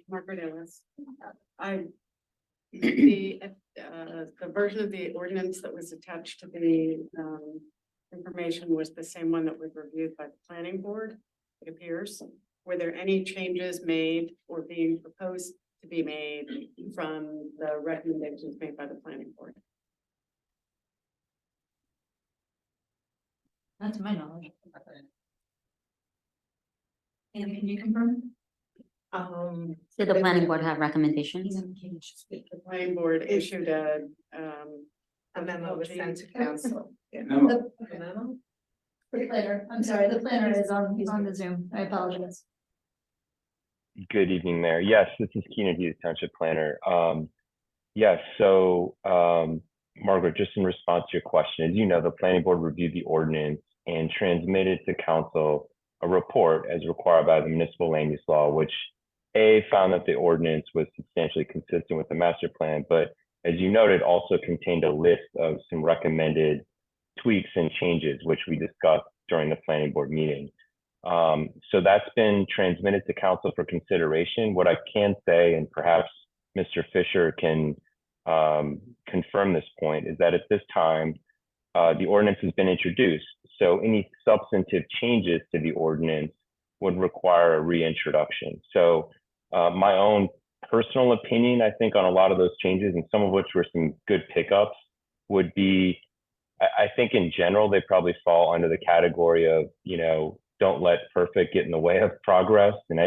Margaret Illis. The version of the ordinance that was attached to the information was the same one that was reviewed by the planning board, it appears. Were there any changes made or being proposed to be made from the recommendations made by the planning board? Not to my knowledge. And can you confirm? Did the planning board have recommendations? The planning board issued a memo was sent to council. The planner, I'm sorry, the planner is on, he's on the Zoom. I apologize. Good evening, Mayor. Yes, this is Keenan Hughes, Township Planner. Yes, so Margaret, just in response to your question, as you know, the planning board reviewed the ordinance and transmitted to council a report as required by the municipal land use law, which found that the ordinance was substantially consistent with the master plan, but as you noted, also contained a list of some recommended tweaks and changes, which we discussed during the planning board meeting. So that's been transmitted to council for consideration. What I can say, and perhaps Mr. Fisher can confirm this point, is that at this time, the ordinance has been introduced. So any substantive changes to the ordinance would require a reintroduction. So my own personal opinion, I think, on a lot of those changes, and some of which were some good pickups, would be, I think in general, they probably fall under the category of, don't let perfect get in the way of progress. And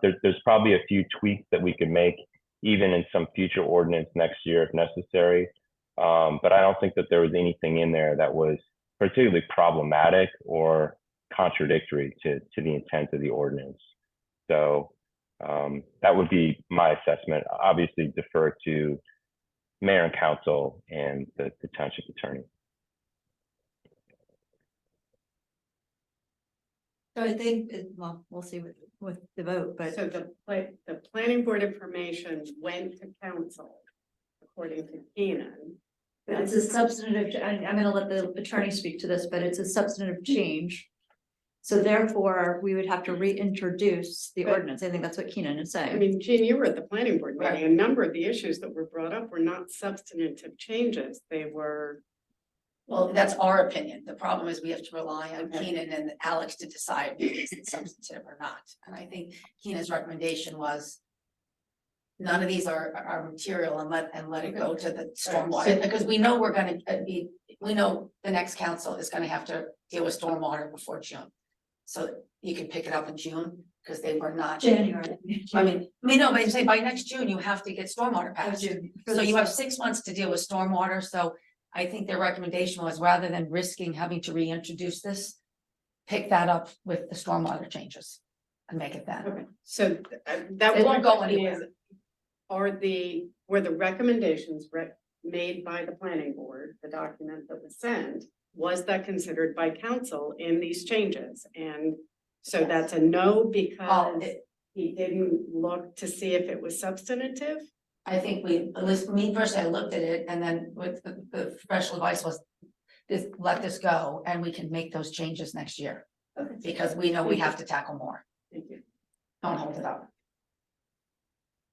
there's probably a few tweaks that we could make even in some future ordinance next year if necessary. But I don't think that there was anything in there that was particularly problematic or contradictory to the intent of the ordinance. So that would be my assessment. Obviously defer to mayor and council and the township attorney. So I think, well, we'll see with the vote, but So the planning board information went to council, according to Keenan. it's a substantive, I'm gonna let the attorney speak to this, but it's a substantive change. So therefore, we would have to reintroduce the ordinance. I think that's what Keenan is I saying. mean, Jean, you were at the planning board meeting. A number of the issues that were brought up were not substantive changes. They were. Well, that's our opinion. The problem is we have to rely on Keenan and Alex to decide if it's substantive or not. And I think Keenan's recommendation was none of these are material and let it go to the stormwater, because we know we're gonna we know the next council is gonna have to deal with stormwater before June. So you can pick it up in June, because they were not. January. No, but you say by next June, you have to get stormwater passed. So you have 6 months to deal with stormwater, so I think their recommendation was, rather than risking having to reintroduce this, pick that up with the stormwater changes and make it that. Okay, so that It won't go anywhere. Were the recommendations made by the planning board, the document that was sent, was that considered by council in these changes? And so Yes. that's a no, because he didn't look to see if it was substantive. I think at least me personally, I looked at it, and then with the professional advice was, let this go, and we can make those changes next year. Okay. Because we know we have to tackle more. Thank you. Don't hold it up.